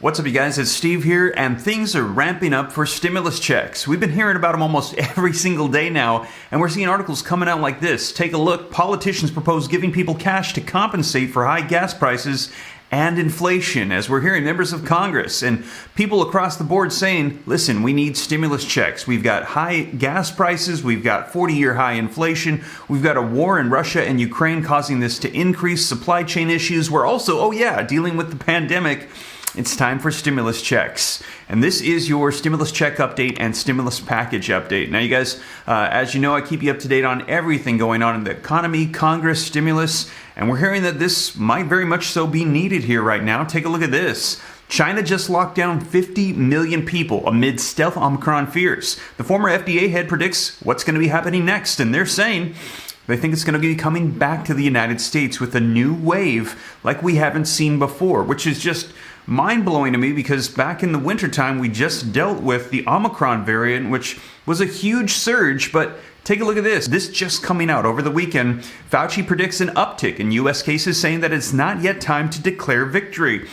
What's up, you guys? It's Steve here, and things are ramping up for stimulus checks. We've been hearing about them almost every single day now, and we're seeing articles coming out like this. Take a look. Politicians propose giving people cash to compensate for high gas prices and inflation, as we're hearing members of Congress and people across the board saying, listen, we need stimulus checks. We've got high gas prices. We've got 40-year high inflation. We've got a war in Russia and Ukraine causing this to increase supply chain issues. We're also, dealing with the pandemic. It's time for stimulus checks. And this is your stimulus check update and stimulus package update. Now, you guys, as you know, I keep you up to date on everything going on in the economy, Congress, stimulus, and we're hearing that this might very much so be needed here right now. Take a look at this. China just locked down 50 million people amid stealth Omicron fears. The former FDA head predicts what's going to be happening next, and they're saying they think it's going to be coming back to the United States with a new wave like we haven't seen before, which is just mind-blowing to me because back in the wintertime, we just dealt with the Omicron variant, which was a huge surge. But take a look at this. This just coming out over the weekend. Fauci predicts an uptick in U.S. cases, saying that it's not yet time to declare victory.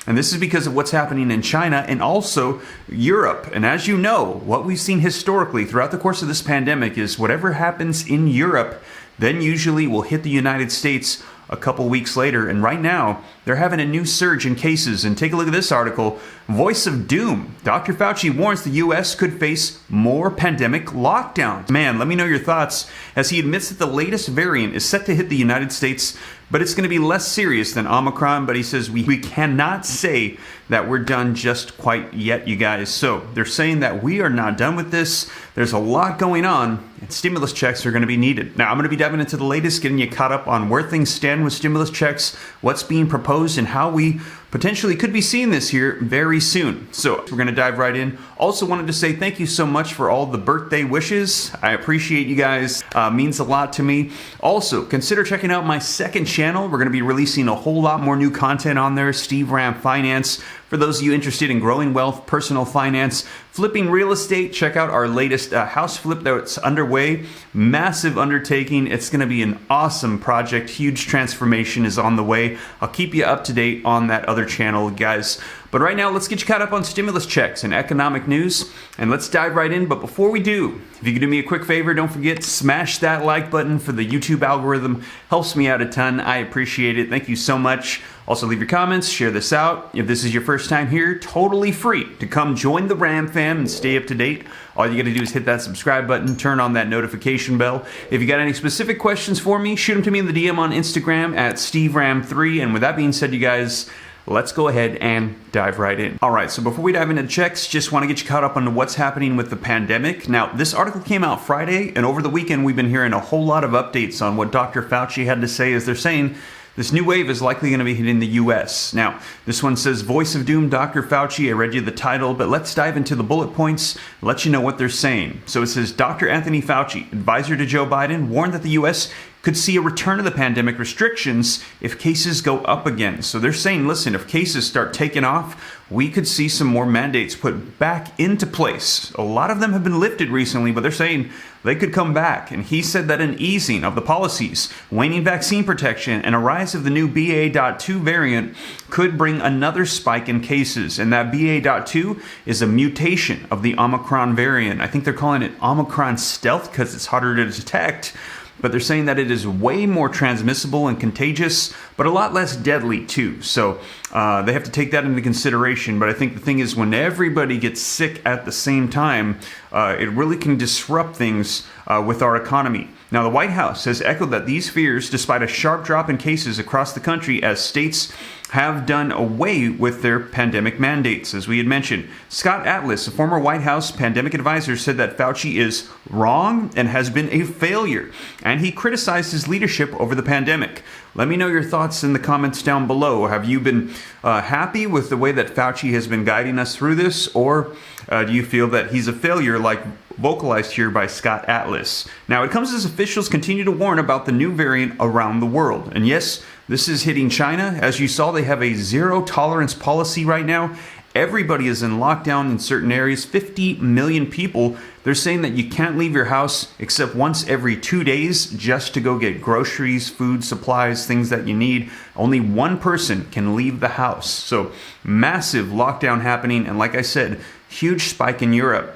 And this is because of what's happening in China and also Europe. And as you know, what we've seen historically throughout the course of this pandemic is whatever happens in Europe then usually will hit the United States a couple weeks later. And right now, they're having a new surge in cases. And take a look at this article. Voice of Doom. Dr. Fauci warns the U.S. could face more pandemic lockdowns. Man, let me know your thoughts as he admits that the latest variant is set to hit the United States, but it's going to be less serious than Omicron. But he says we cannot say that we're done just quite yet, you guys. So they're saying that we are not done with this. There's a lot going on, and stimulus checks are going to be needed. Now, I'm going to be diving into the latest, getting you caught up on where things stand with stimulus checks, what's being proposed, and how we potentially could be seeing this here very soon. So we're going to dive right in. Also wanted to say thank you so much for all the birthday wishes. I appreciate you guys. Means a lot to me. Also, consider checking out my second channel. We're going to be releasing a whole lot more new content on there. Steve Ram Finance. For those of you interested in growing wealth, personal finance, flipping real estate, check out our latest house flip that's underway. Massive undertaking. It's going to be an awesome project. Huge transformation is on the way. I'll keep you up to date on that other channel, guys. But right now, let's get you caught up on stimulus checks and economic news, and let's dive right in. But before we do, if you could do me a quick favor, don't forget to smash that like button for the YouTube algorithm. Helps me out a ton. I appreciate it. Thank you so much. Also, leave your comments, share this out. If this is your first time here, totally free to come join the Ram fam and stay up to date. All you gotta do is hit that subscribe button, turn on that notification bell. If you got any specific questions for me, shoot them to me in the DM on Instagram at SteveRam3. And with that being said, you guys, let's go ahead and dive right in. All right, so before we dive into checks, just want to get you caught up on what's happening with the pandemic. Now, this article came out Friday, and over the weekend, we've been hearing a whole lot of updates on what Dr. Fauci had to say, as they're saying this new wave is likely going to be hitting the U.S. Now, this one says, Voice of Doom, Dr. Fauci. I read you the title, but let's dive into the bullet points, let you know what they're saying. So it says, Dr. Anthony Fauci, advisor to Joe Biden, warned that the U.S. could see a return of the pandemic restrictions if cases go up again. So they're saying, listen, if cases start taking off, we could see some more mandates put back into place. A lot of them have been lifted recently, but they're saying they could come back. And he said that an easing of the policies, waning vaccine protection, and a rise of the new BA.2 variant could bring another spike in cases. And that BA.2 is a mutation of the Omicron variant. I think they're calling it Omicron stealth because it's harder to detect. But they're saying that it is way more transmissible and contagious, but a lot less deadly too. So they have to take that into consideration. But I think the thing is, when everybody gets sick at the same time, it really can disrupt things with our economy. Now, the White House has echoed that these fears, despite a sharp drop in cases across the country as states have done away with their pandemic mandates, as we had mentioned. Scott Atlas, a former White House pandemic advisor, said that Fauci is wrong and has been a failure, and he criticized his leadership over the pandemic. Let me know your thoughts in the comments down below. Have you been happy with the way that Fauci has been guiding us through this, or do you feel that he's a failure like vocalized here by Scott Atlas? Now, it comes as officials continue to warn about the new variant around the world. And yes, this is hitting China. As you saw, they have a zero tolerance policy right now. everybody is in lockdown in certain areas, 50 million people. They're saying that you can't leave your house except once every 2 days just to go get groceries, food, supplies, things that you need. Only one person can leave the house. So massive lockdown happening. And like I said, huge spike in Europe.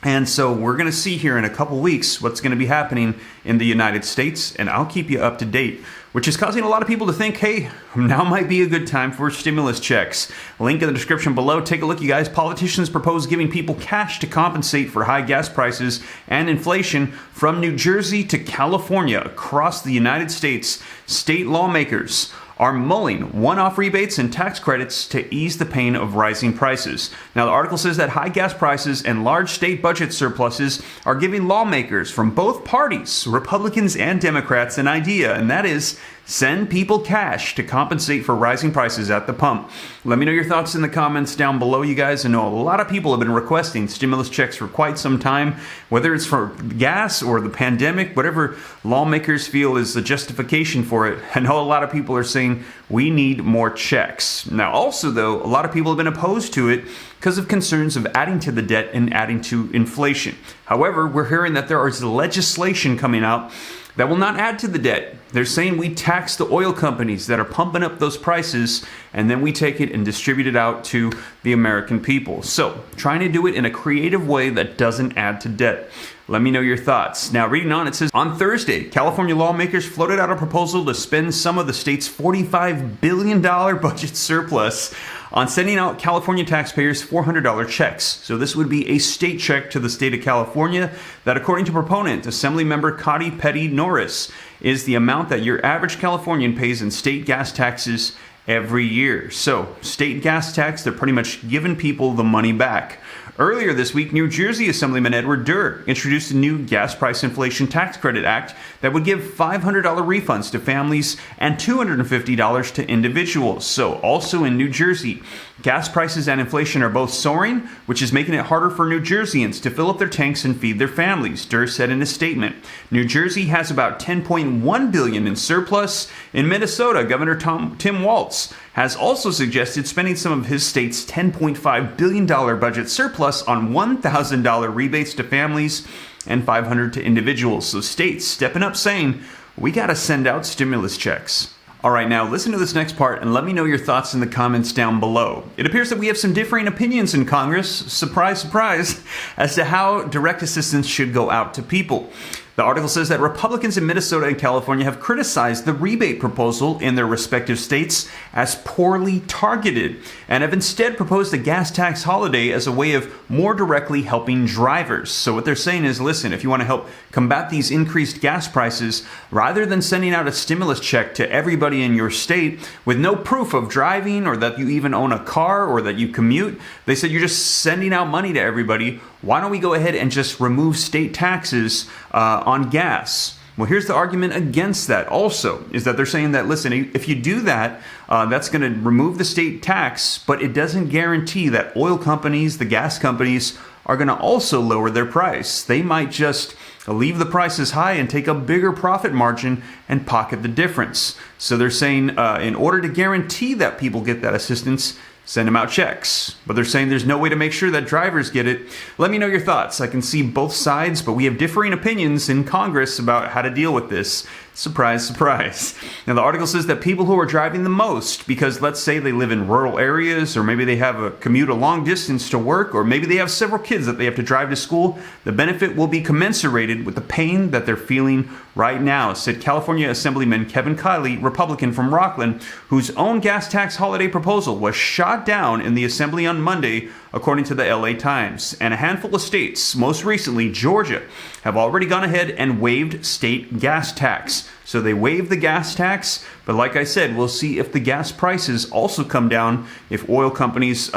And so we're going to see here in a couple weeks what's going to be happening in the United States, and I'll keep you up to date, which is causing a lot of people to think, hey, now might be a good time for stimulus checks. Link in the description below. Take a look, you guys. Politicians propose giving people cash to compensate for high gas prices and inflation from New Jersey to California across the United States. State lawmakers are mulling one-off rebates and tax credits to ease the pain of rising prices. Now, the article says that high gas prices and large state budget surpluses are giving lawmakers from both parties, Republicans and Democrats, an idea, and that is send people cash to compensate for rising prices at the pump. Let me know your thoughts in the comments down below, you guys. I know a lot of people have been requesting stimulus checks for quite some time, whether it's for gas or the pandemic, whatever lawmakers feel is the justification for it. I know a lot of people are saying we need more checks. Now, also, though, a lot of people have been opposed to it because of concerns of adding to the debt and adding to inflation. However, we're hearing that there is legislation coming out that will not add to the debt. They're saying we tax the oil companies that are pumping up those prices, and then we take it and distribute it out to the American people. So, trying to do it in a creative way that doesn't add to debt. Let me know your thoughts. Now, reading on, it says, on Thursday, California lawmakers floated out a proposal to spend some of the state's $45 billion budget surplus on sending out California taxpayers $400 checks. So this would be a state check to the state of California that, according to proponent, Assemblymember Cotty Petty Norris, is the amount that your average Californian pays in state gas taxes every year. So state gas tax, they're pretty much giving people the money back. Earlier this week, New Jersey Assemblyman Edward Durr introduced a new gas price inflation tax credit act that would give $500 refunds to families and $250 to individuals. So also in New Jersey, gas prices and inflation are both soaring, which is making it harder for New Jerseyans to fill up their tanks and feed their families, Durr said in a statement. New Jersey has about $10.1 billion in surplus. In Minnesota, Governor Tim Walz has also suggested spending some of his state's $10.5 billion budget surplus on $1,000 rebates to families and $500 to individuals. So states stepping up saying, we got to send out stimulus checks. All right, now listen to this next part and let me know your thoughts in the comments down below. It appears that we have some differing opinions in Congress, surprise, surprise, as to how direct assistance should go out to people. The article says that Republicans in Minnesota and California have criticized the rebate proposal in their respective states as poorly targeted and have instead proposed a gas tax holiday as a way of more directly helping drivers. So what they're saying is, listen, if you want to help combat these increased gas prices, rather than sending out a stimulus check to everybody in your state with no proof of driving or that you even own a car or that you commute, they said you're just sending out money to everybody. Why don't we go ahead and just remove state taxes on gas? Well, here's the argument against that also, is that they're saying that, listen, if you do that, that's going to remove the state tax, but it doesn't guarantee that oil companies, the gas companies, are going to also lower their price. They might just leave the prices high and take a bigger profit margin and pocket the difference. So they're saying in order to guarantee that people get that assistance, send them out checks. But they're saying there's no way to make sure that drivers get it. Let me know your thoughts. I can see both sides, but we have differing opinions in Congress about how to deal with this. Surprise, surprise. Now, the article says that people who are driving the most, because let's say they live in rural areas, or maybe they have a commute a long distance to work, or maybe they have several kids that they have to drive to school, the benefit will be commensurated with the pain that they're feeling right now, said California Assemblyman Kevin Kiley, Republican from Rockland, whose own gas tax holiday proposal was shot down in the Assembly on Monday, according to the LA Times. And a handful of states, most recently Georgia, have already gone ahead and waived state gas tax. So they waived the gas tax, but like I said, we'll see if the gas prices also come down if oil companies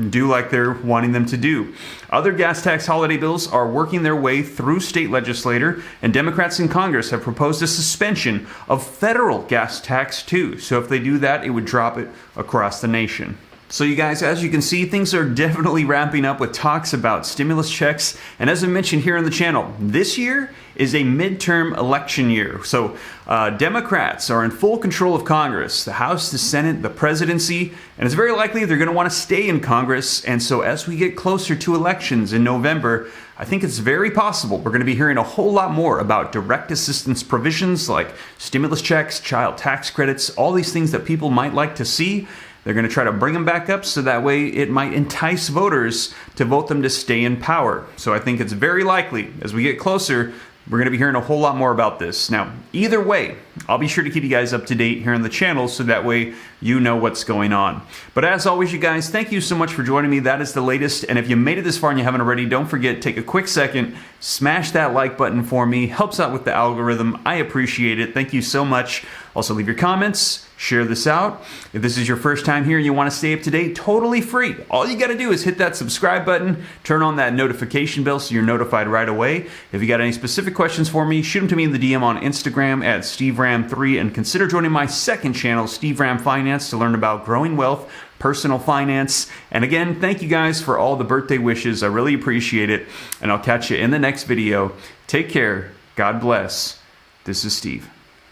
do like they're wanting them to do. Other gas tax holiday bills are working their way through state legislature, and Democrats in Congress have proposed a suspension of federal gas tax too. So if they do that, it would drop it across the nation. So you guys, as you can see, things are definitely ramping up with talks about stimulus checks. And as I mentioned here on the channel, this year is a midterm election year. So Democrats are in full control of Congress, the House, the Senate, the presidency, and it's very likely they're going to want to stay in Congress. And so as we get closer to elections in November, I think it's very possible we're going to be hearing a whole lot more about direct assistance provisions like stimulus checks, child tax credits, all these things that people might like to see. They're going to try to bring them back up so that way it might entice voters to vote them to stay in power. So I think it's very likely as we get closer, we're going to be hearing a whole lot more about this. Now, either way, I'll be sure to keep you guys up to date here on the channel so that way you know what's going on. But as always, you guys, thank you so much for joining me. That is the latest. And if you made it this far and you haven't already, don't forget, take a quick second, smash that like button for me. Helps out with the algorithm. I appreciate it. Thank you so much. Also, leave your comments. Share this out. If this is your first time here and you want to stay up to date, totally free. All you got to do is hit that subscribe button, turn on that notification bell so you're notified right away. If you got any specific questions for me, shoot them to me in the DM on Instagram at SteveRam3 and consider joining my second channel, Steve Ram Finance, to learn about growing wealth, personal finance. And again, thank you guys for all the birthday wishes. I really appreciate it. And I'll catch you in the next video. Take care. God bless. This is Steve.